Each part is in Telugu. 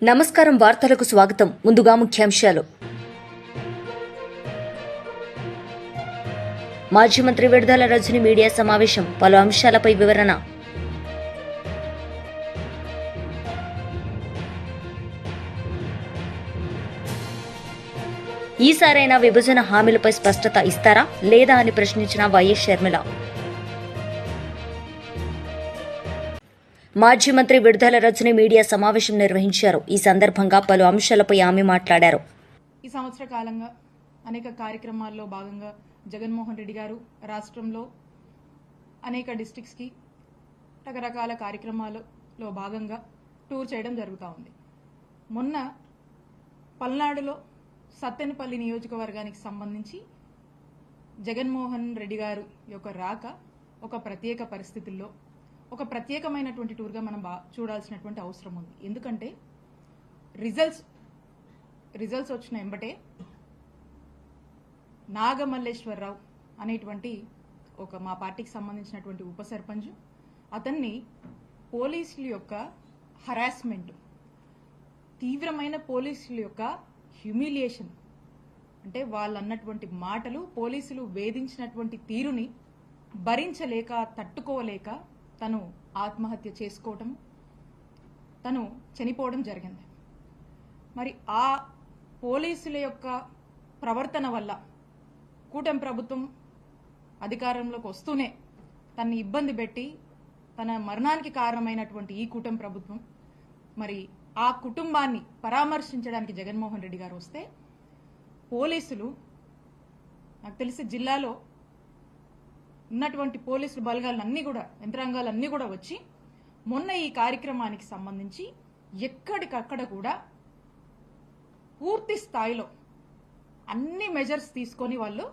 నమస్కారం. వార్తలకు స్వాగతం. ముందుగా ముఖ్యాంశాలు. మాజీ మంత్రి విడుదల రజని మీడియా సమావేశం, పలు అంశాలపై వివరణ. ఈసారైనా విభజన హామీలపై స్పష్టత ఇస్తారా లేదా అని ప్రశ్నించిన వైఎస్ షర్మిల. మాజీ మంత్రి విడుదల రజని మీడియా సమావేశం నిర్వహించారు. ఈ సందర్భంగా పలు అంశాలపై ఆమె మాట్లాడారు. ఈ సంవత్సర కాలంగా అనేక కార్యక్రమాల్లో భాగంగా జగన్మోహన్ రెడ్డి గారు రాష్ట్రంలో అనేక డిస్ట్రిక్ట్స్కి రకరకాల కార్యక్రమాలలో భాగంగా టూర్ చేయడం జరుగుతూ ఉంది. మొన్న పల్నాడులో సత్తెనపల్లి నియోజకవర్గానికి సంబంధించి జగన్మోహన్ రెడ్డి గారు యొక్క రాక ఒక ప్రత్యేక పరిస్థితుల్లో ఒక ప్రత్యేకమైనటువంటి టూర్గా మనం చూడాల్సినటువంటి అవసరం ఉంది. ఎందుకంటే రిజల్ట్స్ వచ్చిన వెంబటే నాగమల్లేశ్వరరావు అనేటువంటి ఒక మా పార్టీకి సంబంధించినటువంటి ఉప సర్పంచ్, అతన్ని పోలీసుల యొక్క హరాస్మెంట్, తీవ్రమైన పోలీసుల యొక్క హ్యూమిలియేషన్, అంటే వాళ్ళు అన్నటువంటి మాటలు, పోలీసులు వేధించినటువంటి తీరుని భరించలేక తట్టుకోలేక తను ఆత్మహత్య చేసుకోవటం, తను చనిపోవడం జరిగింది. మరి ఆ పోలీసుల యొక్క ప్రవర్తన వల్ల కూటమి ప్రభుత్వం అధికారంలోకి వస్తూనే తనని ఇబ్బంది పెట్టి తన మరణానికి కారణమైనటువంటి ఈ కూటమి ప్రభుత్వం మరి ఆ కుటుంబాన్ని పరామర్శించడానికి జగన్మోహన్ రెడ్డి గారు వస్తే పోలీసులు, నాకు తెలిసి జిల్లాలో ఉన్నటువంటి పోలీసులు బలగాలన్నీ కూడా, యంత్రాంగాలన్నీ కూడా వచ్చి మొన్న ఈ కార్యక్రమానికి సంబంధించి ఎక్కడికక్కడ కూడా పూర్తి స్థాయిలో అన్ని మెజర్స్ తీసుకొని వాళ్ళు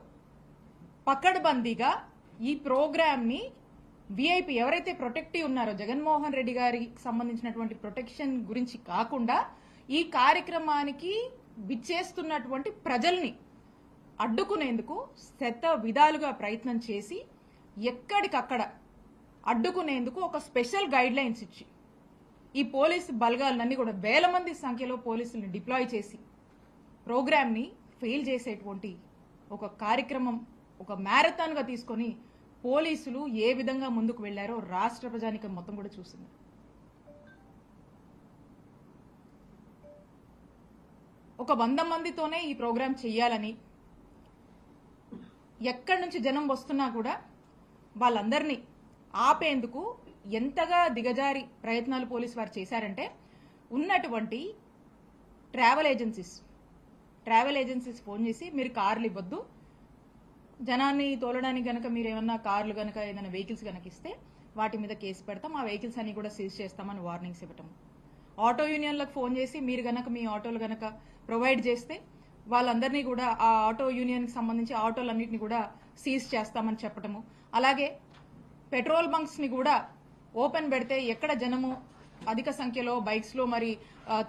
పకడ్బందీగా ఈ ప్రోగ్రామ్ని విఐపి ఎవరైతే ప్రొటెక్టివ్ ఉన్నారో జగన్మోహన్ రెడ్డి గారికి సంబంధించినటువంటి ప్రొటెక్షన్ గురించి కాకుండా ఈ కార్యక్రమానికి విచ్చేస్తున్నటువంటి ప్రజల్ని అడ్డుకునేందుకు శత విధాలుగా ప్రయత్నం చేసి ఎక్కడికక్కడ అడ్డుకునేందుకు ఒక స్పెషల్ గైడ్ లైన్స్ ఇచ్చి ఈ పోలీసు బలగాలన్నీ కూడా వేల మంది సంఖ్యలో పోలీసుల్ని డిప్లాయ్ చేసి ప్రోగ్రామ్ని ఫెయిల్ చేసేటువంటి ఒక కార్యక్రమం, ఒక మ్యారథాన్గా తీసుకొని పోలీసులు ఏ విధంగా ముందుకు వెళ్లారో రాష్ట్ర ప్రజానికం మొత్తం కూడా చూసింది. ఒక 100 మందితోనే ఈ ప్రోగ్రాం చెయ్యాలని, ఎక్కడి నుంచి జనం వస్తున్నా కూడా వాళ్ళందరినీ ఆపేందుకు ఎంతగా దిగజారి ప్రయత్నాలు పోలీసు వారు చేశారంటే, ఉన్నటువంటి ట్రావెల్ ఏజెన్సీస్ ఫోన్ చేసి మీరు కార్లు ఇవ్వద్దు, జనాన్ని తోలడానికి గనక మీరు ఏమన్నా కార్లు గనక ఏదైనా వెహికల్స్ గనక ఇస్తే వాటి మీద కేసు పెడతాం, ఆ వెహికల్స్ అన్ని కూడా సీజ్ చేస్తామని వార్నింగ్స్ ఇవ్వటం. ఆటో యూనియన్లకు ఫోన్ చేసి మీరు గనక మీ ఆటోలు గనక ప్రొవైడ్ చేస్తే వాళ్ళందరినీ కూడా ఆ ఆటో యూనియన్కి సంబంధించి ఆటోలన్నింటినీ కూడా సీజ్ చేస్తామని చెప్పటము. అలాగే పెట్రోల్ బంక్స్ని కూడా ఓపెన్ పెడితే ఎక్కడ జనము అధిక సంఖ్యలో బైక్స్లో మరి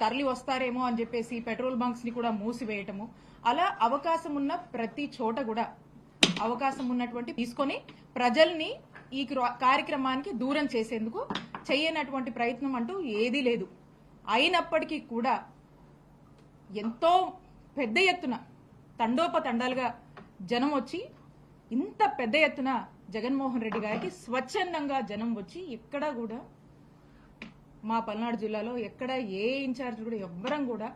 తరలి వస్తారేమో అని చెప్పేసి పెట్రోల్ బంక్స్ని కూడా మూసివేయటము. అలా అవకాశం ఉన్న ప్రతి చోట కూడా అవకాశం ఉన్నటువంటి తీసుకొని ప్రజల్ని ఈ కార్యక్రమానికి దూరం చేసేందుకు చేయనటువంటి ప్రయత్నం అంటూ ఏదీ లేదు. అయినప్పటికీ కూడా ఎంతో పెద్ద ఎత్తున తండోపతండాలుగా జనం వచ్చి, ఇంత పెద్ద ఎత్తున జగన్మోహన్ రెడ్డి గారికి స్వచ్ఛందంగా జనం వచ్చి, ఎక్కడ కూడా మా పల్నాడు జిల్లాలో ఎక్కడ ఏ ఇన్ఛార్జ్ కూడా ఎవ్వరం కూడా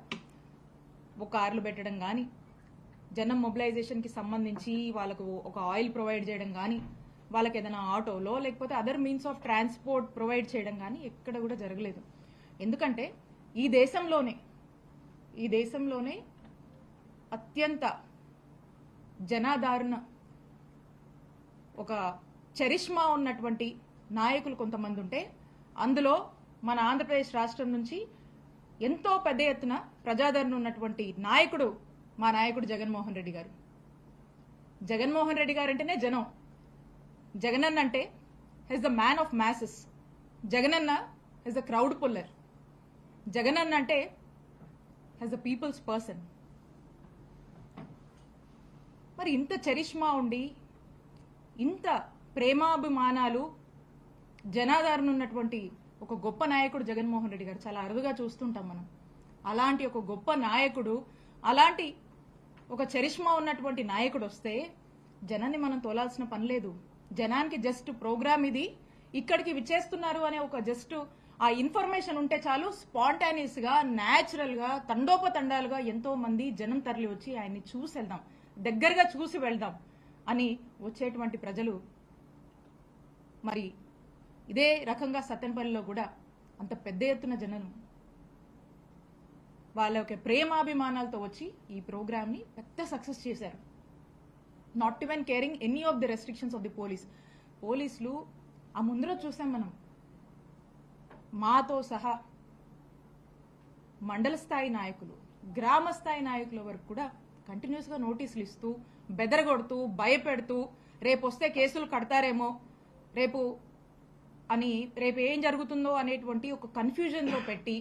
ఒక కార్లు పెట్టడం కానీ, జనం మొబిలైజేషన్కి సంబంధించి వాళ్ళకు ఒక ఆయిల్ ప్రొవైడ్ చేయడం కానీ, వాళ్ళకి ఏదైనా ఆటోలో లేకపోతే other means of transport provide చేయడం కానీ ఎక్కడ కూడా జరగలేదు. ఎందుకంటే ఈ దేశంలోనే అత్యంత జనాదరణ, ఒక చరిష్మా ఉన్నటువంటి నాయకులు కొంతమంది ఉంటే, అందులో మన ఆంధ్రప్రదేశ్ రాష్ట్రం నుంచి ఎంతో పెద్ద ఎత్తున ప్రజాదరణ ఉన్నటువంటి నాయకుడు మా నాయకుడు జగన్మోహన్ రెడ్డి గారు. జగన్మోహన్ రెడ్డి గారు అంటేనే జనం. జగనన్న అంటే he's the man of masses. Jagananna he's the crowd puller. Jagananna అంటే హెస్ ద పీపుల్స్ పర్సన్. మరి ఇంత చరిష్మా ఉండి, ఇంత ప్రేమాభిమానాలు, జనాదరణ ఉన్నటువంటి ఒక గొప్ప నాయకుడు జగన్మోహన్ రెడ్డి గారు చాలా అరుదుగా చూస్తుంటాం మనం. అలాంటి ఒక గొప్ప నాయకుడు, అలాంటి ఒక చరిష్మా ఉన్నటువంటి నాయకుడు వస్తే జనాన్ని మనం తోలాల్సిన పని లేదు. జనానికి జస్ట్ ప్రోగ్రామ్ ఇది, ఇక్కడికి విచ్చేస్తున్నారు అనే ఒక జస్ట్ ఆ ఇన్ఫర్మేషన్ ఉంటే చాలు, స్పాంటానియస్ గా, న్యాచురల్ గా, తండోపతండాలుగా ఎంతో మంది జనం తరలి వచ్చి ఆయన్ని చూసి వెళ్దాం, దగ్గరగా చూసి వెళ్దాం అని వచ్చేటువంటి ప్రజలు మరి ఇదే రకంగా సత్తెనపల్లిలో కూడా అంత పెద్ద ఎత్తున జనం వాళ్ళ యొక్క ప్రేమాభిమానాలతో వచ్చి ఈ ప్రోగ్రామ్ని పెద్ద సక్సెస్ చేశారు. Not even caring any of the restrictions of the పోలీసులు ఆ ముందర చూసాం మనం, మాతో సహా మండల స్థాయి నాయకులు, గ్రామ స్థాయి నాయకుల వరకు కూడా కంటిన్యూస్గా నోటీసులు ఇస్తూ, బెదరగొడుతూ, భయపెడుతూ, రేపు వస్తే కేసులు కడతారేమో, రేపు ఏం జరుగుతుందో అనేటువంటి ఒక కన్ఫ్యూజన్లో పెట్టి,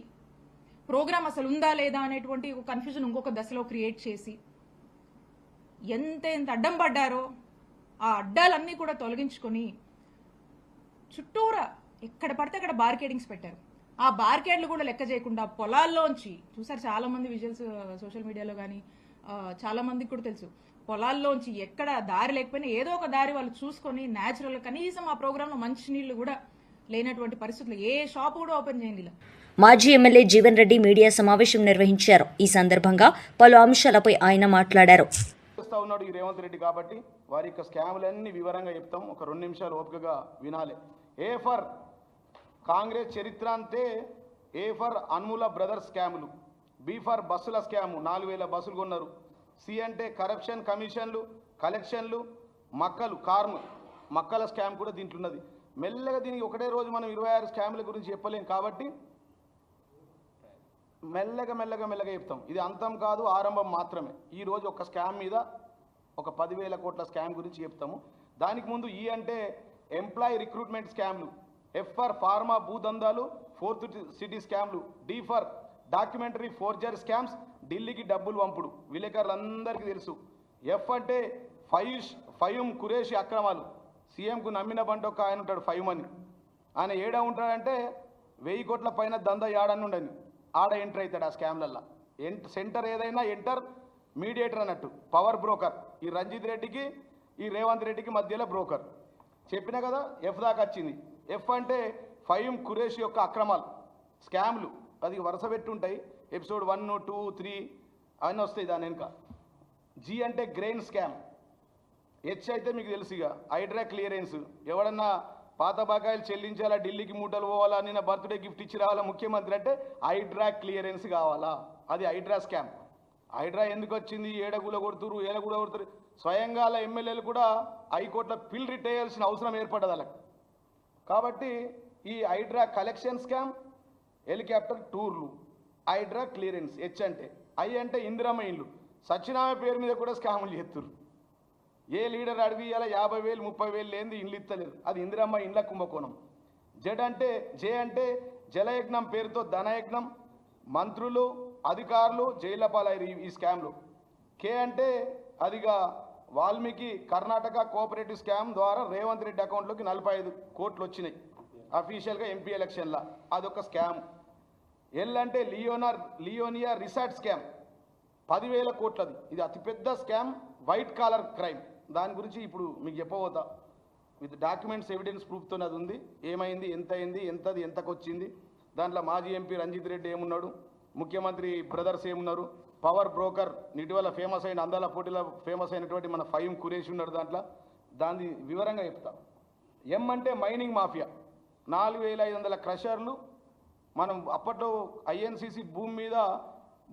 ప్రోగ్రామ్ అసలు ఉందా లేదా అనేటువంటి ఒక కన్ఫ్యూజన్ ఇంకొక దశలో క్రియేట్ చేసి ఎంత అడ్డం పడ్డారో ఆ అడ్డాలన్నీ కూడా తొలగించుకొని చుట్టూరా ఎక్కడ పడితే అక్కడ బార్కేడింగ్స్ పెట్టారు. ఆ బార్కేడ్లు కూడా లెక్క చేయకుండా పొలాల్లోంచి చూసారు, చాలా మంది విజువల్స్ సోషల్ మీడియాలో కానీ చాలా మందికి కూడా తెలుసు, పొలాల్లోంచి ఎక్కడ దారి లేకపోయినా ఏదో ఒక దారి వాళ్ళు చూసుకొని న్యాచురల్, కనీసం ఆ ప్రోగ్రాంలో మంచినీళ్లు కూడా లేనటువంటి పరిస్థితులు, ఏ షాప్ కూడా ఓపెన్ చేయండి. మాజీ ఎమ్మెల్యే జీవన్ రెడ్డి మీడియా సమావేశం నిర్వహించారు. ఈ సందర్భంగా పలు అంశాలపై ఆయన మాట్లాడారు. ఉన్నాడు ఈ రేవంత్ రెడ్డి కాబట్టి వారి యొక్క స్కాములన్నీ వివరంగా చెప్తాం, ఒక 2 నిమిషాలు ఓపికగా వినాలి. ఏ ఫర్ కాంగ్రెస్ చరిత్ర అంతే, ఏ ఫర్ అన్ముల బ్రదర్స్ స్కాములు, బి ఫర్ బస్సుల స్కాము, 4000 బస్సులు కొన్నారు, సి అంటే కరప్షన్, కమిషన్లు, కలెక్షన్లు, మక్కల స్కామ్ కూడా దీంట్లో ఉన్నది. మెల్లగా దీనికి ఒకటే రోజు మనం 26 స్కాముల గురించి చెప్పలేం కాబట్టి మెల్లగా చెప్తాం. ఇది అంతం కాదు, ఆరంభం మాత్రమే. ఈరోజు ఒక స్కామ్ మీద ఒక 10,000 కోట్ల స్కామ్ గురించి చెప్తాము. దానికి ముందు ఈ అంటే ఎంప్లాయీ రిక్రూట్మెంట్ స్కామ్లు, ఎఫ్ ఫర్ ఫార్మా భూదందాలు, 4th సిటీ స్కామ్లు, D for documentary forger scams, ఢిల్లీకి డబ్బులు పంపుడు విలేకరులందరికీ తెలుసు. ఎఫ్ అంటే ఫయూమ్ ఖురేషి అక్రమాలు, సీఎంకు నమ్మిన బంట ఒక ఆయన ఉంటాడు ఫయూమ్ అని, ఆయన ఏడా ఉంటాడంటే 1000 కోట్ల పైన దందా ఏడని ఉండని ఆడ ఎంటర్ అవుతాడు ఆ స్కామ్లల్లో. సెంటర్ ఏదైనా ఎంటర్ మీడియేటర్ అన్నట్టు, పవర్ బ్రోకర్. ఈ రంజిత్ రెడ్డికి ఈ రేవంత్ రెడ్డికి మధ్యలో బ్రోకర్. చెప్పినా కదా ఎఫ్ దాకా వచ్చింది. ఎఫ్ అంటే ఫయూమ్ ఖురేషి యొక్క అక్రమాలు, స్కామ్లు, అది వరుస పెట్టి ఉంటాయి, ఎపిసోడ్ 1, 2, 3 అవన్నీ వస్తాయి దాని వెనుక. జీ అంటే గ్రెయిన్ స్కామ్. హెచ్ అయితే మీకు తెలుసు ఇక హైడ్రా క్లియరెన్స్, ఎవడన్నా పాత బకాయిలు చెల్లించాలా, ఢిల్లీకి మూటలు పోవాలా, నిన్న బర్త్డే గిఫ్ట్ ఇచ్చి రావాలా ముఖ్యమంత్రి అంటే హైడ్రా క్లియరెన్స్ కావాలా, అది హైడ్రా స్కామ్. హైడ్రా ఎందుకు వచ్చింది, ఏడగుల కొడుతురు, స్వయంగా ఎమ్మెల్యేలు కూడా హైకోర్టులో పిల్ రిట్ చేయాల్సిన అవసరం ఏర్పడ్డది వాళ్ళకి. కాబట్టి ఈ హైడ్రా కలెక్షన్ స్కామ్, హెలికాప్టర్ టూర్లు, హైడ్రా క్లియరెన్స్. హెచ్ అంటే, ఐ అంటే ఇందిరమ్మ ఇండ్లు, సత్యనారాయణ పేరు మీద కూడా స్కాములు చేస్తున్నారు. ఏ లీడర్ అడిగియాల 50,000 30,000 లేనిది ఇండ్లు ఇస్తలేరు, అది ఇందిరమ్మ ఇండ్ల కుంభకోణం. జే అంటే జలయజ్ఞం పేరుతో ధనయజ్ఞం, మంత్రులు అధికారులు జైళ్ల పాలయ్యారు ఈ స్కామ్లు. కే అంటే అదిగా వాల్మీకి కర్ణాటక కోఆపరేటివ్ స్కామ్ ద్వారా రేవంత్ రెడ్డి అకౌంట్లోకి 45 కోట్లు వచ్చినాయి అఫీషియల్గా ఎంపీ ఎలక్షన్లా, అదొక స్కామ్. ఎల్ అంటే లియోనియా రిసార్ట్ స్కామ్, 10,000 కోట్లది. ఇది అతిపెద్ద స్కామ్, వైట్ కాలర్ క్రైమ్. దాని గురించి ఇప్పుడు మీకు చెప్పబోతా, విత్ డాక్యుమెంట్స్ ఎవిడెన్స్ ప్రూఫ్తో అది ఉంది. ఏమైంది, ఎంత అయింది, ఎంతకు వచ్చింది, దాంట్లో మాజీ ఎంపీ రంజిత్ రెడ్డి ఏమున్నాడు, ముఖ్యమంత్రి బ్రదర్స్ ఏమున్నారు, పవర్ బ్రోకర్ ఇటీవల ఫేమస్ అయిన అందాల పోటీలో ఫేమస్ అయినటువంటి మన ఫయూమ్ ఖురేషి ఉన్నాడు దాంట్లో, దాన్ని వివరంగా చెప్తా. ఎం అంటే మైనింగ్ మాఫియా, 4,500 క్రషర్లు. మనం అప్పట్లో ఐఎన్సీసీ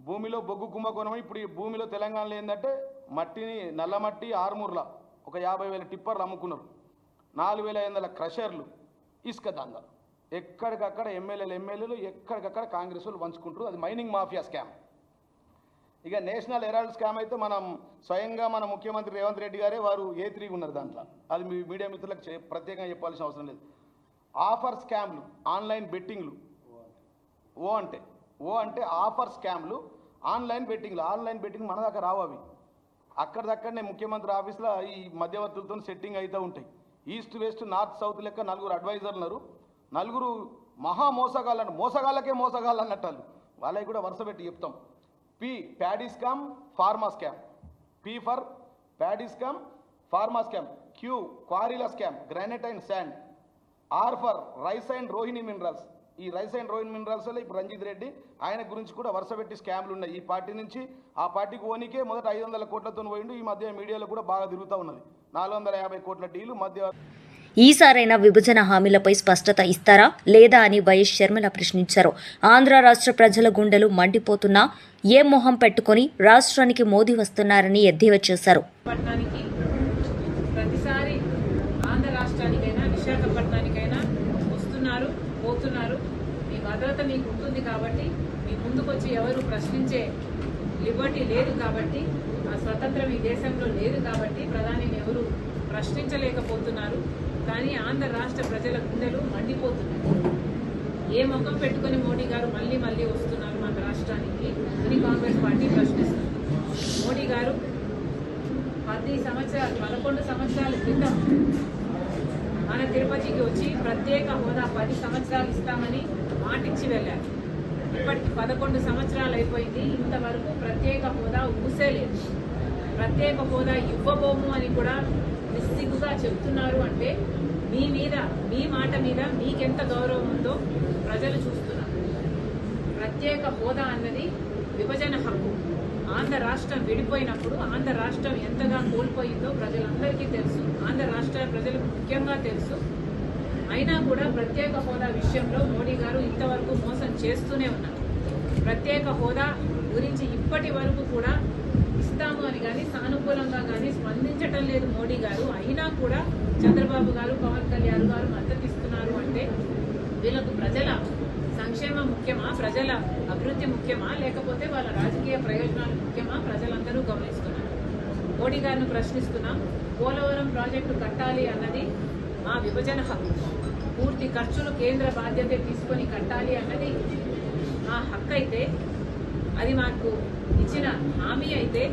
భూమిలో బొగ్గు కుంభకోణం. ఇప్పుడు ఈ భూమిలో తెలంగాణలో ఏంటంటే మట్టిని, నల్లమట్టి ఆర్మూర్ల ఒక 50,000 టిప్పర్లు అమ్ముకున్నారు, 4,500 క్రషర్లు, ఇసుక దందాలు. ఎక్కడికక్కడ ఎమ్మెల్యేలు ఎక్కడికక్కడ కాంగ్రెస్ వాళ్ళు పంచుకుంటారు, అది మైనింగ్ మాఫియా స్కామ్. ఇక నేషనల్ హెరాల్డ్ స్కామ్ అయితే మనం స్వయంగా మన ముఖ్యమంత్రి రేవంత్ రెడ్డి గారే వారు A3 ఉన్నారు దాంట్లో, అది మీ మీడియా మిత్రులకు ప్రత్యేకంగా చెప్పాల్సిన అవసరం లేదు. ఆఫర్ స్కామ్లు, ఆన్లైన్ బెట్టింగ్లు. ఓ అంటే ఆఫర్ స్కామ్లు, ఆన్లైన్ బెట్టింగ్ మన దాకా రావు, అవి అక్కడిదక్కడనే ముఖ్యమంత్రి ఆఫీస్లో ఈ మధ్యవర్తులతో సెట్టింగ్ అవుతూ ఉంటాయి. ఈస్ట్ వెస్ట్ నార్త్ సౌత్ లెక్క 4 అడ్వైజర్లు ఉన్నారు, 4 మోసగాళ్ళకే మోసగాళ్ళు అన్నట్టు. వాళ్ళకి కూడా వరుస పెట్టి చెప్తాం. P paddy scam pharma scam, P for paddy scam pharma scam, Q క్వారీల scam granite and sand, R for rice and Rohini minerals. ఈ రైస్ అండ్ రోహిణి మినరల్స్ వల్ల ఇప్పుడు రంజిత్ రెడ్డి ఆయన గురించి కూడా వరుస పెట్టి స్కామ్లు ఉన్నాయి. ఈ పార్టీ నుంచి ఆ పార్టీకి ఓనికే మొదట 500 కోట్లతో పోయిండు. ఈ మధ్య మీడియాలో కూడా బాగా తిరుగుతూ ఉన్నది. 450 కోట్ల డీలు మధ్య. ఈసారైనా విభజన హామీలపై స్పష్టత ఇస్తారా లేదా అని వైఎస్ షర్మిల ప్రశ్నించారు. ఆంధ్ర రాష్ట్ర ప్రజల గుండెలు మండిపోతున్నా ఏ మొహం పెట్టుకుని రాష్ట్రానికి మోదీ వస్తున్నారని ఎద్దేవా చేశారు. ప్రతిసారి ఆంధ్ర రాష్ట్రానికైనా విశాఖపట్నానికైనా వస్తున్నారు, పోతున్నారు. మీ భద్రత మీకు ఉంటుంది కాబట్టి, మీ ముందుకొచ్చి ఎవరు ప్రశ్నించే లిబర్టీ లేదు కాబట్టి, ఆ స్వతంత్రం ఈ దేశంలో లేదు కాబట్టి ప్రధానిని ఎవరు ప్రశ్నించలేకపోతున్నారు. కానీ ఆంధ్ర రాష్ట్ర ప్రజల గుండెలు మండిపోతున్నారు. ఏ ముఖం పెట్టుకుని మోడీ గారు మళ్ళీ మళ్ళీ వస్తున్నారు మన రాష్ట్రానికి అని కాంగ్రెస్ పార్టీ ప్రశ్నిస్తుంది. మోడీ గారు 11 సంవత్సరాల క్రితం మన తిరుపతికి వచ్చి ప్రత్యేక హోదా 10 సంవత్సరాలు ఇస్తామని మాటిచ్చి వెళ్ళారు. ఇప్పటికి 11 సంవత్సరాలు అయిపోయింది. ఇంతవరకు ప్రత్యేక హోదా ఊసేలేదు. ప్రత్యేక హోదా ఇవ్వబోము అని కూడా నిస్సిగ్గుగా చెప్తున్నారు. అంటే మీ మాట మీద మీకెంత గౌరవం ఉందో ప్రజలు చూస్తున్నారు. ప్రత్యేక హోదా అన్నది విభజన హక్కు. ఆంధ్ర రాష్ట్రం విడిపోయినప్పుడు ఆంధ్ర రాష్ట్రం ఎంతగా కోల్పోయిందో ప్రజలందరికీ తెలుసు. ఆంధ్ర రాష్ట్ర ప్రజలకు ముఖ్యంగా తెలుసు. అయినా కూడా ప్రత్యేక హోదా విషయంలో మోడీ గారు ఇంతవరకు మోసం చేస్తూనే ఉన్నారు. ప్రత్యేక హోదా గురించి ఇప్పటి వరకు కూడా ఇస్తాము అని కానీ సానుకూలంగా కానీ స్పందించటం లేదు మోడీ గారు. అయినా కూడా చంద్రబాబు గారు, పవన్ కళ్యాణ్ గారు మద్దతు ఇస్తున్నారు. అంటే వీళ్ళకు ప్రజల సంక్షేమం ముఖ్యమా, ప్రజల అభివృద్ధి ముఖ్యమా, లేకపోతే వాళ్ళ రాజకీయ ప్రయోజనాలు ముఖ్యమా ప్రజలందరూ గమనిస్తున్నారు. మోడీ గారిని ప్రశ్నిస్తున్నాం. పోలవరం ప్రాజెక్టు కట్టాలి అన్నది మా విభజన హక్కు. పూర్తి ఖర్చులు కేంద్ర బాధ్యత తీసుకొని కట్టాలి అన్నది మా హక్కు. అయితే అది మాకు ఇచ్చిన హామీ అయితే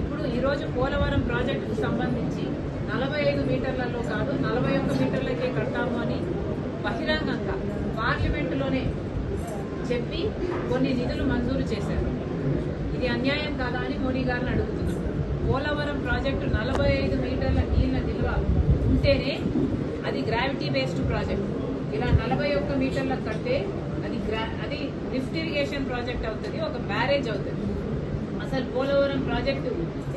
ఇప్పుడు ఈరోజు పోలవరం ప్రాజెక్టుకు సంబంధించి 45 మీటర్లలో కాదు 41 మీటర్లకే కడతాము అని బహిరంగంగా పార్లమెంటులోనే చెప్పి కొన్ని నిధులు మంజూరు చేశారు. ఇది అన్యాయం కాదా అని మోడీ గారిని అడుగుతున్నాం. పోలవరం ప్రాజెక్టు 45 మీటర్ల నీళ్ల నిల్వ ఉంటేనే అది గ్రావిటీ బేస్డ్ ప్రాజెక్ట్. ఇలా 41 మీటర్ల కట్టే అది లిఫ్ట్ ఇరిగేషన్ ప్రాజెక్ట్ అవుతుంది, ఒక బ్యారేజ్ అవుతుంది. అసలు పోలవరం ప్రాజెక్టు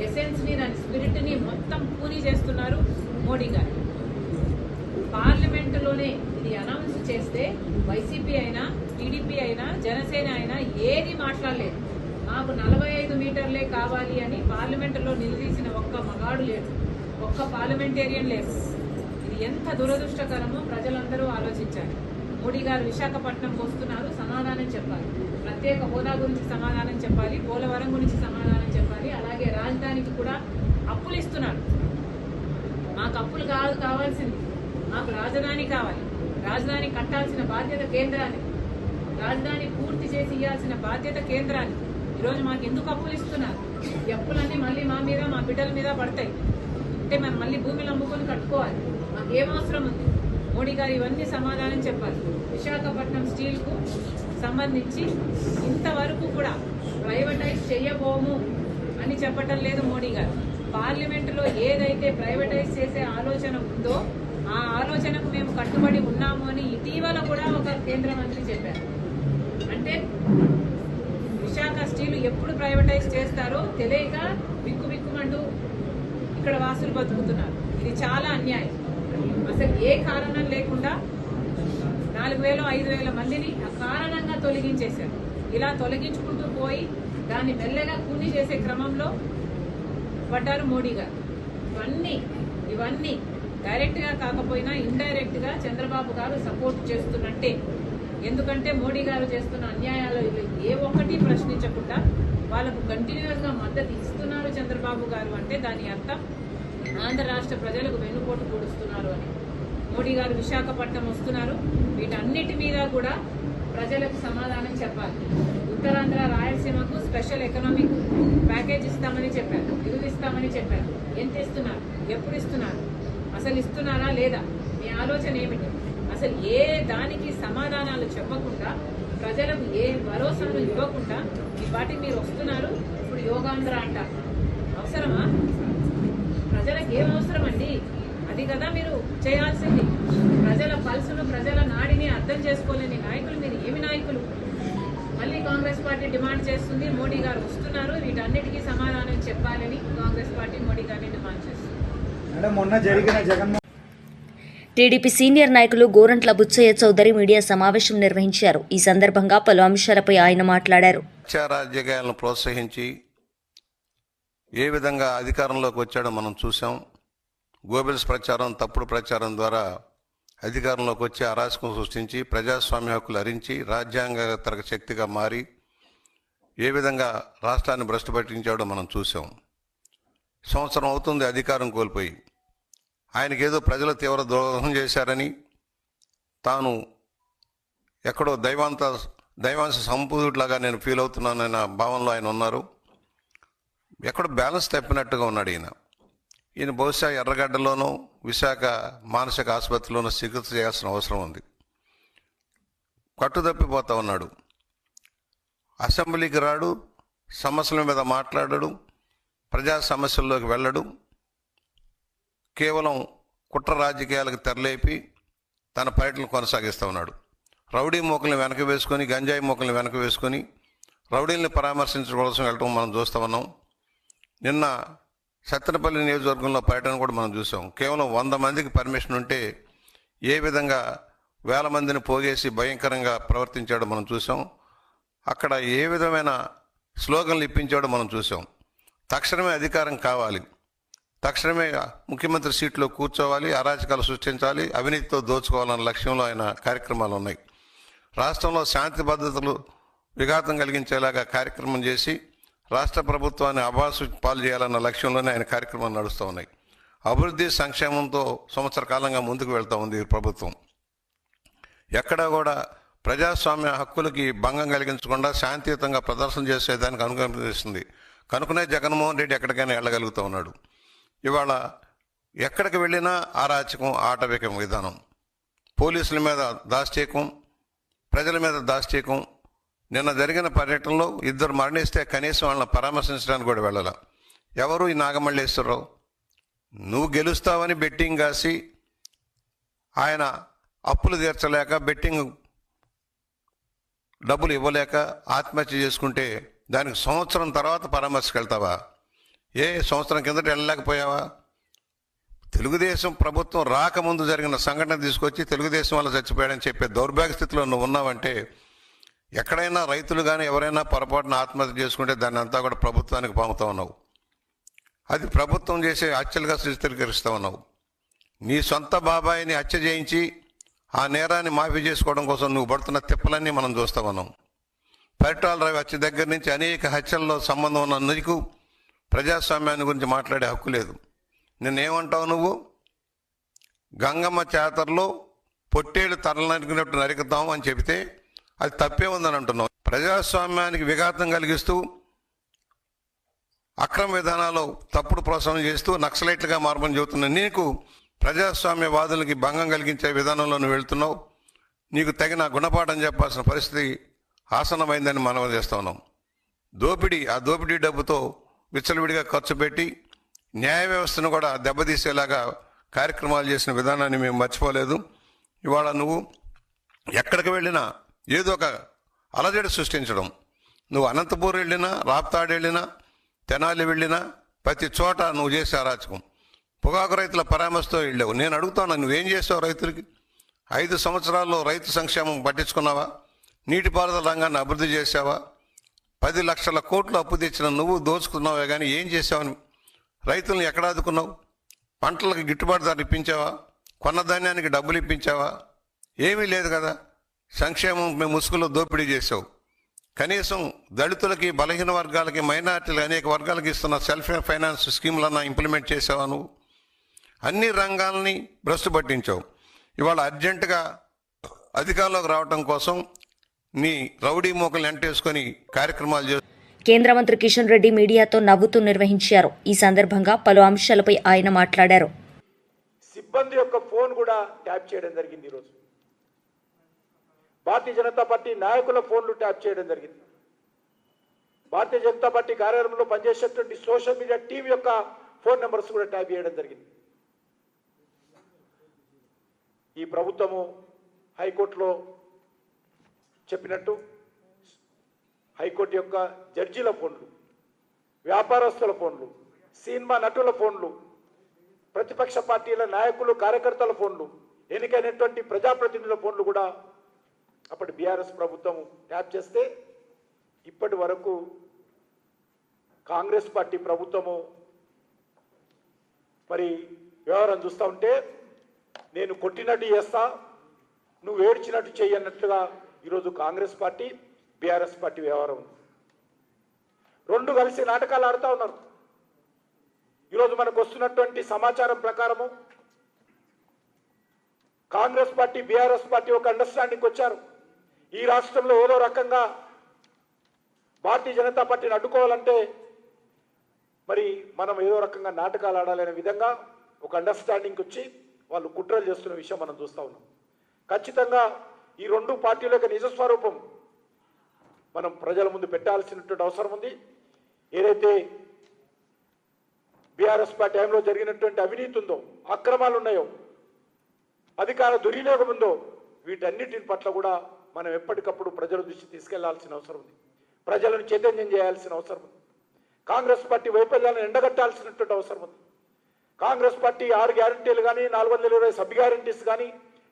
ఎసెన్స్ ని, దాని స్పిరిట్ ని మొత్తం కూని చేస్తున్నారు మోడీ గారు. పార్లమెంటులోనే ఇది అనౌన్స్ చేస్తే వైసీపీ అయినా, టీడీపీ అయినా, జనసేన అయినా ఏది మాట్లాడలేదు. మాకు 45 మీటర్లే కావాలి అని పార్లమెంటులో నిలదీసిన ఒక్క మగాడు లేడు, ఒక్క పార్లమెంటేరియన్ లేదు. ఇది ఎంత దురదృష్టకరమో ప్రజలందరూ ఆలోచించారు. మోడీ గారు విశాఖపట్నంకి వస్తున్నారు, సమాధానం చెప్పాలి. ప్రత్యేక హోదా గురించి సమాధానం చెప్పాలి, పోలవరం గురించి సమాధానం చెప్పాలి. అలాగే రాజధానికి కూడా అప్పులు ఇస్తున్నారు. మాకు అప్పులు కావాల్సింది, మాకు రాజధాని కావాలి. రాజధాని కట్టాల్సిన బాధ్యత కేంద్రానికి, రాజధాని పూర్తి చేసి ఇవ్వాల్సిన బాధ్యత కేంద్రానికి. ఈరోజు మాకు ఎందుకు అప్పులు ఇస్తున్నారు? ఈ అప్పులన్నీ మళ్ళీ మా మీద, మా బిడ్డల మీద పడతాయి. అంటే మనం మళ్ళీ భూమిని అమ్ముకొని కట్టుకోవాలి. మాకేం అవసరం ఉంది? మోడీ గారు ఇవన్నీ సమాధానం చెప్పాలి. విశాఖపట్నం స్టీల్కు సంబంధించి ఇంతవరకు కూడా ప్రైవేటైజ్ చేయబోము అని చెప్పటం లేదు మోడీ గారు. పార్లమెంటులో ఏదైతే ప్రైవేటైజ్ చేసే ఆలోచన ఉందో ఆ ఆలోచనకు మేము కట్టుబడి ఉన్నాము అని ఇటీవల కూడా ఒక కేంద్ర మంత్రి చెప్పారు. అంటే విశాఖ స్టీల్ ఎప్పుడు ప్రైవేటైజ్ చేస్తారో తెలియక బిక్కుమంటూ ఇక్కడ వాసులు బతుకుతున్నారు. ఇది చాలా అన్యాయం. అసలు ఏ కారణం లేకుండా 4,000 5,000 మందిని అకారణంగా తొలగించేశారు. ఇలా తొలగించుకుంటూ పోయి దాన్ని మెల్లగా కూని చేసే క్రమంలో పడ్డారు మోడీ గారు. ఇవన్నీ డైరెక్ట్ గా కాకపోయినా ఇండైరెక్ట్ గా చంద్రబాబు గారు సపోర్ట్ చేస్తున్నట్టే. ఎందుకంటే మోడీ గారు చేస్తున్న అన్యాయాలు ఏ ఒక్కటి ప్రశ్నించకుండా వాళ్ళకు కంటిన్యూస్ గా మద్దతు ఇస్తున్నారు చంద్రబాబు గారు. అంటే దాని అర్థం ఆంధ్ర రాష్ట్ర ప్రజలకు వెన్నుపోటు పొడుస్తున్నారు అని. మోడీ గారు విశాఖపట్నం వస్తున్నారు. వీటన్నిటి మీద కూడా ప్రజలకు సమాధానం చెప్పాలి. ఉత్తరాంధ్ర రాయలసీమకు స్పెషల్ ఎకనామిక్ ప్యాకేజ్ ఇస్తామని చెప్పారు, నిధులు ఇస్తామని చెప్పారు. ఎంత ఇస్తున్నారు? ఎప్పుడు ఇస్తున్నారు? అసలు ఇస్తున్నారా లేదా? మీ ఆలోచన ఏమిటి? అసలు ఏ దానికి సమాధానాలు చెప్పకుండా ప్రజలకు ఏ భరోసాను ఇవ్వకుండా ఈ పాటికి మీరు వస్తున్నారు. ఇప్పుడు యోగాంధ్ర అంటారు. అవసరమా? ప్రజలకు ఏం అవసరం అండి? అది కదా మీరు చేయాల్సింది. ప్రజల పల్సును, ప్రజల నాడిని అర్థం చేసుకోలేని నాయకులు మీరు. ఏమి నాయకులు? మళ్ళీ కాంగ్రెస్ పార్టీ డిమాండ్ చేస్తుంది, మోడీ గారు వస్తున్నారు, వీటన్నిటికీ సమాధానం చెప్పాలని కాంగ్రెస్ పార్టీ మోడీ గారిని డిమాండ్ చేస్తుంది. మొన్న జరిగిన జగన్మోహన్ టీడీపీ సీనియర్ నాయకులు గోరంట్ల బుచ్చయ్య చౌదరి మీడియా సమావేశం నిర్వహించారు. ఈ సందర్భంగా పలు అంశాలపై ఆయన మాట్లాడారు. రాజకీయాలను ప్రోత్సహించి ఏ విధంగా అధికారంలోకి వచ్చాడో మనం చూసాం. గోబెల్స్ ప్రచారం, తప్పుడు ప్రచారం ద్వారా అధికారంలోకి వచ్చి అరాచకం సృష్టించి ప్రజాస్వామ్య హక్కులు హరించి రాజ్యాంగేతర శక్తిగా మారి ఏ విధంగా రాష్ట్రాన్ని భ్రష్టు పట్టించాడో మనం చూసాం. సంవత్సరం అవుతుంది అధికారం కోల్పోయి. ఆయనకేదో ప్రజలు తీవ్ర ద్రోహం చేశారని, తాను ఎక్కడో దైవాంశ సంపూర్ణలాగా నేను ఫీల్ అవుతున్నానన్న భావనలో ఆయన ఉన్నారు. ఎక్కడో బ్యాలెన్స్ తప్పినట్టుగా ఉన్నాడు ఈయన బహుశా ఎర్రగడ్డలోనూ విశాఖ మానసిక ఆసుపత్రిలోనూ చికిత్స చేయాల్సిన అవసరం ఉంది. కట్టుదప్పిపోతా ఉన్నాడు. అసెంబ్లీకి రాడు, సమస్యల మీద మాట్లాడడు, ప్రజా సమస్యల్లోకి వెళ్ళడు. కేవలం కుట్ర రాజకీయాలకు తెరలేపి తన పర్యటన కొనసాగిస్తూ ఉన్నాడు. రౌడీ మోకల్ని వెనక వేసుకొని, గంజాయి మోకల్ని వెనక వేసుకొని రౌడీల్ని పరామర్శించడం కోసం వెళ్ళటం మనం చూస్తూ ఉన్నాం. నిన్న సత్తెనపల్లి నియోజకవర్గంలో పర్యటన కూడా మనం చూసాం. కేవలం 100 మందికి పర్మిషన్ ఉంటే ఏ విధంగా 1000 మందిని పోగేసి భయంకరంగా ప్రవర్తించాడో మనం చూసాం. అక్కడ ఏ విధమైన స్లోగన్లు ఇప్పించాడో మనం చూసాం. తక్షణమే అధికారం కావాలి, తక్షణమే ముఖ్యమంత్రి సీట్లో కూర్చోవాలి, అరాచకాలు సృష్టించాలి, అవినీతితో దోచుకోవాలన్న లక్ష్యంలో ఆయన కార్యక్రమాలు ఉన్నాయి. రాష్ట్రంలో శాంతి భద్రతలు విఘాతం కలిగించేలాగా కార్యక్రమం చేసి రాష్ట్ర ప్రభుత్వాన్ని అబాసు పాలు చేయాలన్న లక్ష్యంలోనే ఆయన కార్యక్రమాలు నడుస్తూ ఉన్నాయి. అభివృద్ధి సంక్షేమంతో సంవత్సర కాలంగా ముందుకు వెళ్తూ ఉంది ఈ ప్రభుత్వం. ఎక్కడా కూడా ప్రజాస్వామ్య హక్కులకి భంగం కలిగించకుండా శాంతియుతంగా ప్రదర్శన చేసేదానికి అనుకూలిస్తుంది. కనుకనే జగన్మోహన్ రెడ్డి ఎక్కడికైనా వెళ్ళగలుగుతూ ఉన్నాడు. ఇవాళ ఎక్కడికి వెళ్ళినా అరాచకం, ఆటవికం విధానం, పోలీసుల మీద దాష్టీకం, ప్రజల మీద దాష్టీకం. నిన్న జరిగిన పర్యటనలో 2 మరణిస్తే కనీసం వాళ్ళని పరామర్శించడానికి కూడా వెళ్ళాల. ఎవరు? ఈ నాగమల్లేశ్వరరావు. నువ్వు గెలుస్తావని బెట్టింగ్ కాసి ఆయన అప్పులు తీర్చలేక, బెట్టింగ్ డబ్బులు ఇవ్వలేక ఆత్మహత్య చేసుకుంటే దానికి సంవత్సరం తర్వాత పరామర్శకు వెళ్తావా? సంవత్సరం కిందట వెళ్ళలేకపోయావా? తెలుగుదేశం ప్రభుత్వం రాకముందు జరిగిన సంఘటన తీసుకొచ్చి తెలుగుదేశం వల్ల చచ్చిపోయాడని చెప్పే దౌర్భాగ్య స్థితిలో నువ్వు ఉన్నావంటే, ఎక్కడైనా రైతులు కానీ ఎవరైనా పొరపాటున ఆత్మహత్య చేసుకుంటే దాన్ని అంతా కూడా ప్రభుత్వానికి పంపుతూ ఉన్నావు. అది ప్రభుత్వం చేసే హత్యలుగా చిత్రీకరిస్తూ ఉన్నావు. నీ సొంత బాబాయిని హత్య చేయించి ఆ నేరాన్ని మాఫీ చేసుకోవడం కోసం నువ్వు పడుతున్న తిప్పలన్నీ మనం చూస్తూ ఉన్నాం. పరిటాల రవి హత్య దగ్గర నుంచి అనేక హత్యల్లో సంబంధం ఉన్న నీకు ప్రజాస్వామ్యాన్ని గురించి మాట్లాడే హక్కు లేదు. నిన్నేమంటావు నువ్వు? గంగమ్మ జాతరలో పొట్టేళ్ళు తరలినట్టు నరుకుతాం అని చెబితే అది తప్పే ఉందని అంటున్నావు. ప్రజాస్వామ్యానికి విఘాతం కలిగిస్తూ, అక్రమ విధానాలు తప్పుడు ప్రోత్సాహం చేస్తూ నక్సలైట్లుగా మార్పుని చెబుతున్న నీకు ప్రజాస్వామ్యవాదులకి భంగం కలిగించే విధానంలో నువ్వు వెళ్తున్నావు. నీకు తగిన గుణపాఠం చెప్పాల్సిన పరిస్థితి ఆసన్నమైందని మనం చేస్తూ ఉన్నాం. ఆ దోపిడీ డబ్బుతో విచ్చలవిడిగా ఖర్చు పెట్టి న్యాయ వ్యవస్థను కూడా దెబ్బతీసేలాగా కార్యక్రమాలు చేసిన విధానాన్ని మేము మర్చిపోలేదు. ఇవాళ నువ్వు ఎక్కడికి వెళ్ళినా ఏదో ఒక అలజడి సృష్టించడం. నువ్వు అనంతపూర్ వెళ్ళినా, రాప్తాడు వెళ్ళినా, తెనాలి వెళ్ళినా ప్రతి చోట నువ్వు చేసే అరాచకం. పొగాకు రైతుల పరామర్శతో వెళ్ళావు. నేను అడుగుతాను, నువ్వేం చేసావు రైతులకి? 5 సంవత్సరాల్లో రైతు సంక్షేమం పట్టించుకున్నావా? నీటిపారుదల రంగాన్ని అభివృద్ధి చేసావా? 10 లక్షల కోట్లు అప్పు తెచ్చిన నువ్వు దోచుకున్నావే కానీ ఏం చేసావని రైతులను ఎక్కడ ఆదుకున్నావు? పంటలకు గిట్టుబాటు ధర ఇప్పించావా? కొన్న ధాన్యానికి డబ్బులు ఇప్పించావా? ఏమీ లేదు కదా. సంక్షేమం ముసుగులో దోపిడీ చేసావు. కనీసం దళితులకి, బలహీన వర్గాలకి, మైనార్టీలు అనేక వర్గాలకి ఇస్తున్న సెల్ఫ్ ఫైనాన్స్ స్కీములన్నా ఇంప్లిమెంట్ చేసావా? నువ్వు అన్ని రంగాలని భ్రష్టు పట్టించావు. ఇవాళ అర్జెంటుగా అధికారంలోకి రావడం కోసం నీ రౌడీ మోకల్ని ఎంటేసుకొని కార్యక్రమాలు చేస్తూ కేంద్ర మంత్రి కిషన్ రెడ్డి మీడియాతో నవ్వుతూ నిర్వహించారు. ఈ సందర్భంగా పలు అంశాలపై ఆయన మాట్లాడారు. సిబ్బంది యొక్క ఫోన్ కూడా ట్యాప్ చేయడం జరిగింది. ఈరోజు భారతీయ జనతా పార్టీ నాయకుల ఫోన్లు ట్యాప్ చేయడం జరిగింది. భారతీయ జనతా పార్టీ కార్యాలయంలో పనిచేసేటువంటి సోషల్ మీడియా టీం యొక్క ఫోన్ నెంబర్స్ కూడా ట్యాప్ చేయడం జరిగింది. ఈ ప్రభుత్వము హైకోర్టులో చెప్పినట్టు హైకోర్టు యొక్క జడ్జీల ఫోన్లు, వ్యాపారస్తుల ఫోన్లు, సినిమా నటుల ఫోన్లు, ప్రతిపక్ష పార్టీల నాయకులు కార్యకర్తల ఫోన్లు, ఎన్నికైనటువంటి ప్రజాప్రతినిధుల ఫోన్లు కూడా అప్పటి బీఆర్ఎస్ ప్రభుత్వం ట్యాప్ చేస్తే ఇప్పటి వరకు కాంగ్రెస్ పార్టీ ప్రభుత్వము మరి వ్యవహారం చూస్తూ ఉంటే నేను కొట్టినట్టు చేస్తా, నువ్వు ఏడ్చినట్టు చెయ్యన్నట్లుగా ఈరోజు కాంగ్రెస్ పార్టీ బీఆర్ఎస్ పార్టీ వ్యవహారం ఉంది. రెండు కలిసి నాటకాలు ఆడుతూ ఉన్నారు. ఈరోజు మనకు వస్తున్నటువంటి సమాచారం ప్రకారము కాంగ్రెస్ పార్టీ బీఆర్ఎస్ పార్టీ ఒక అండర్స్టాండింగ్ వచ్చారు. ఈ రాష్ట్రంలో ఏదో రకంగా భారతీయ జనతా పార్టీని అడ్డుకోవాలంటే మరి మనం ఏదో రకంగా నాటకాలు ఆడాలనే విధంగా ఒక అండర్స్టాండింగ్ వచ్చి వాళ్ళు కుట్రలు చేస్తున్న విషయం మనం చూస్తూ ఉన్నాం. ఖచ్చితంగా ఈ రెండు పార్టీల యొక్క నిజస్వరూపం మనం ప్రజల ముందు పెట్టాల్సినటువంటి అవసరం ఉంది. ఏదైతే బీఆర్ఎస్ పార్టీ టైంలో జరిగినటువంటి అవినీతి ఉందో, అక్రమాలు ఉన్నాయో, అధికార దుర్వినియోగం ఉందో, వీటన్నిటి పట్ల కూడా మనం ఎప్పటికప్పుడు ప్రజల దృష్టి తీసుకెళ్లాల్సిన అవసరం ఉంది. ప్రజలను చైతన్యం చేయాల్సిన అవసరం ఉంది. కాంగ్రెస్ పార్టీ వైఫల్యాలను ఎండగట్టాల్సినటువంటి అవసరం ఉంది. కాంగ్రెస్ పార్టీ 6 గ్యారంటీలు కానీ 420 సబ్ గ్యారంటీస్ కానీ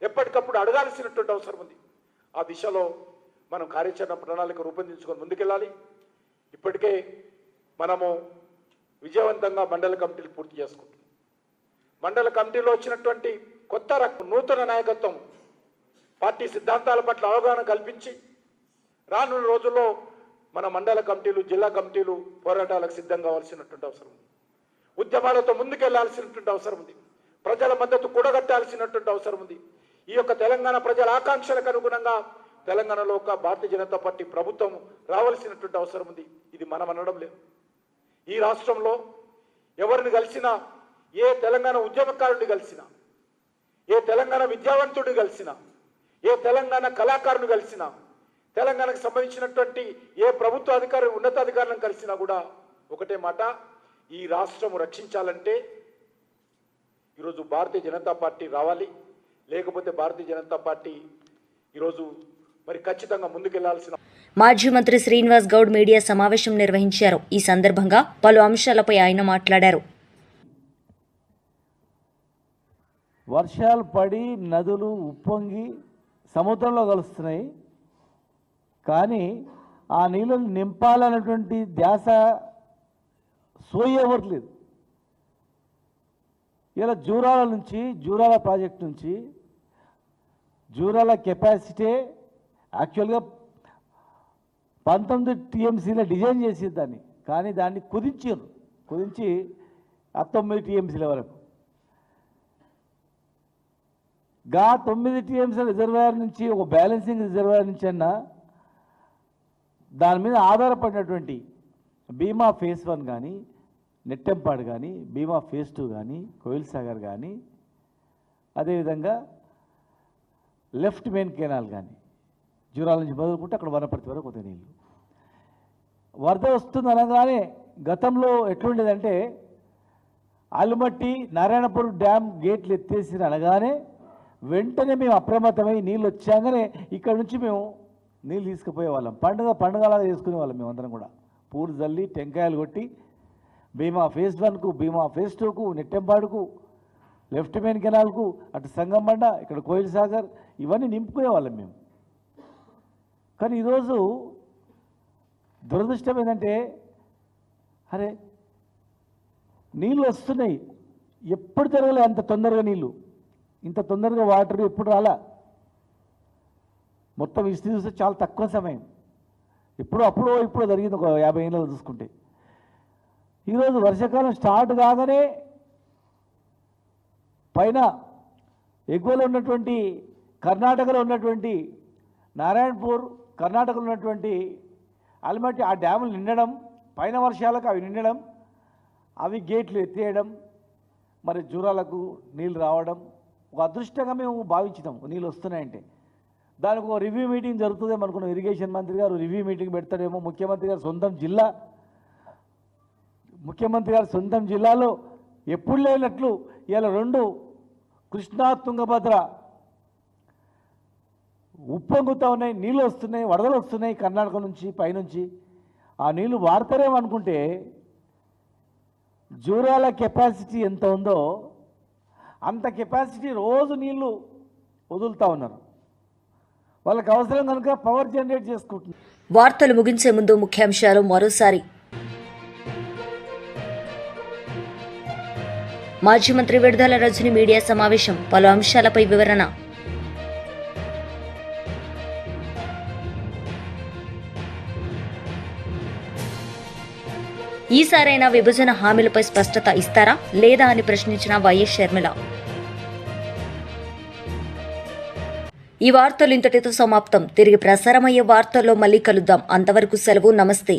ఎప్పటికప్పుడు అడగాల్సినటువంటి అవసరం ఉంది. ఆ దిశలో మనం కార్యాచరణ ప్రణాళిక రూపొందించుకొని ముందుకెళ్ళాలి. ఇప్పటికే మనము విజయవంతంగా మండల కమిటీలు పూర్తి చేసుకుంటున్నాం. మండల కమిటీలో వచ్చినటువంటి కొత్త నూతన నాయకత్వం పార్టీ సిద్ధాంతాల పట్ల అవగాహన కల్పించి రానున్న రోజుల్లో మన మండల కమిటీలు, జిల్లా కమిటీలు పోరాటాలకు సిద్ధం కావాల్సినటువంటి అవసరం ఉంది. ఉద్యమాలతో ముందుకెళ్లాల్సినటువంటి అవసరం ఉంది. ప్రజల మద్దతు కూడగట్టాల్సినటువంటి అవసరం ఉంది. ఈ యొక్క తెలంగాణ ప్రజల ఆకాంక్షలకు అనుగుణంగా తెలంగాణలో ఒక భారతీయ జనతా పార్టీ ప్రభుత్వం రావాల్సినటువంటి అవసరం ఉంది. ఇది మనం అనడం లేదు. ఈ రాష్ట్రంలో ఎవరిని కలిసినా, ఏ తెలంగాణ ఉద్యమకారుడిని కలిసినా, ఏ తెలంగాణ విద్యావంతుడిని కలిసినా, ఏ తెలంగాణ కళాకారుని కలిసినా, తెలంగాణకు సంబంధించినటువంటి ఏ ప్రభుత్వ అధికారి ఉన్నతాధికారులను కలిసినా కూడా ఒకటే మాట, ఈ రాష్ట్రం రక్షించాలంటే ఈరోజు భారతీయ జనతా పార్టీ రావాలి. లేకపోతే భారతీయ జనతా పార్టీ ఈరోజు మరి ఖచ్చితంగా ముందుకెళ్లాల్సిన. మాజీ మంత్రి శ్రీనివాస్ గౌడ్ మీడియా సమావేశం నిర్వహించారు. ఈ సందర్భంగా పలు అంశాలపై ఆయన మాట్లాడారు. వర్షాలు పడి నదులు ఉప్పొంగి సముద్రంలో కలుస్తున్నాయి, కానీ ఆ నీళ్ళను నింపాలన్నటువంటి ధ్యాస సోయవట్లేదు. ఇలా జూరాల ప్రాజెక్ట్ నుంచి జూరాల కెపాసిటీ యాక్చువల్గా 19 టీఎంసీలో డిజైన్ చేసేది దాన్ని, కానీ దాన్ని కుదించి 9 టీఎంసీల వరకు. 9 టీఎంసీల రిజర్వాయర్ నుంచి ఒక బ్యాలెన్సింగ్ రిజర్వాయర్ నుంచి అన్నా దాని మీద ఆధారపడినటువంటి భీమా ఫేజ్ 1 కానీ, నెట్టెంపాడు కానీ, భీమా ఫేజ్ 2 కానీ, కోయిల్ సాగర్ కానీ, అదేవిధంగా లెఫ్ట్ మెయిన్ కెనాల్ కానీ, జూరాల నుంచి మొదలుకుంటే అక్కడ వనపర్తి వరకు కొత్త నీళ్ళు. వరద వస్తుంది అనగానే గతంలో ఎట్లుండేదంటే ఆలుమట్టి నారాయణపూర్ డ్యామ్ గేట్లు ఎత్తేసి అనగానే వెంటనే మేము అప్రమత్తమై నీళ్ళు వచ్చాగానే ఇక్కడ నుంచి మేము నీళ్ళు తీసుకుపోయేవాళ్ళం. పండుగలాగా చేసుకునే వాళ్ళం మేమందరం కూడా. పూలు జల్లి టెంకాయలు కొట్టి భీమా ఫేజ్ 1కు, భీమా ఫేజ్ 2కు, నెట్టెంపాడుకు, లెఫ్ట్ మెయిన్ కెనాల్కు, అటు సంగంబండ, ఇక్కడ కోయిల్ సాగర్, ఇవన్నీ నింపుకునేవాళ్ళం మేము. కానీ ఈరోజు దురదృష్టం ఏంటంటే, అరే నీళ్ళు వస్తున్నాయి, ఎప్పుడు జరగలే అంత తొందరగా నీళ్ళు, ఇంత తొందరగా వాటర్ ఎప్పుడు రాలా. మొత్తం ఇస్తే చూస్తే చాలా తక్కువ సమయం, ఇప్పుడు జరిగింది ఒక 50 ఏళ్ళలో చూసుకుంటే. ఈరోజు వర్షాకాలం స్టార్ట్ కాగానే పైన ఎగువలో ఉన్నటువంటి కర్ణాటకలో ఉన్నటువంటి నారాయణపూర్, కర్ణాటకలో ఉన్నటువంటి ఆల్మట్టి ఆ డ్యాములు నిండడం, పైన వర్షాలకు అవి నిండడం, అవి గేట్లు ఎత్తేయడం, మరి జూరాలకు నీళ్ళు రావడం ఒక అదృష్టంగా మేము భావించినాం నీళ్ళు వస్తున్నాయంటే. దానికి ఒక రివ్యూ మీటింగ్ జరుగుతుందేమో అనుకున్నాం. ఇరిగేషన్ మంత్రి గారు రివ్యూ మీటింగ్ పెడతాడేమో. ముఖ్యమంత్రి గారు సొంతం జిల్లాలో ఎప్పుడు లేనట్లు ఇలా 2 కృష్ణా తుంగభద్ర ఉప్పొంగుతూ ఉన్నాయి, నీళ్ళు వస్తున్నాయి, వరదలు వస్తున్నాయి కర్ణాటక నుంచి పైనుంచి. ఆ నీళ్లు వాడతారేమో అనుకుంటే జూరాల కెపాసిటీ ఎంత ఉందో అంత కెపాసిటీ రోజు నీళ్లు వదులుతూ ఉన్నారు. వాళ్ళకి అవసరం కనుక పవర్ జనరేట్ చేసుకుంటున్నారు. వార్తలు ముగించే ముందు ముఖ్యాంశాలు మరోసారి. మాజీ మంత్రి విడుదల రజని మీడియా సమావేశం, పలు అంశాలపై వివరణ. ఈసారైనా విభజన హామీలపై స్పష్టత ఇస్తారా లేదా అని ప్రశ్నించిన వైఎస్ షర్మిల. ఈ వార్తలు ఇంతటితో సమాప్తం. తిరిగి ప్రసారమయ్యే వార్తల్లో మళ్ళీ కలుద్దాం. అంతవరకు సెలవు. నమస్తే.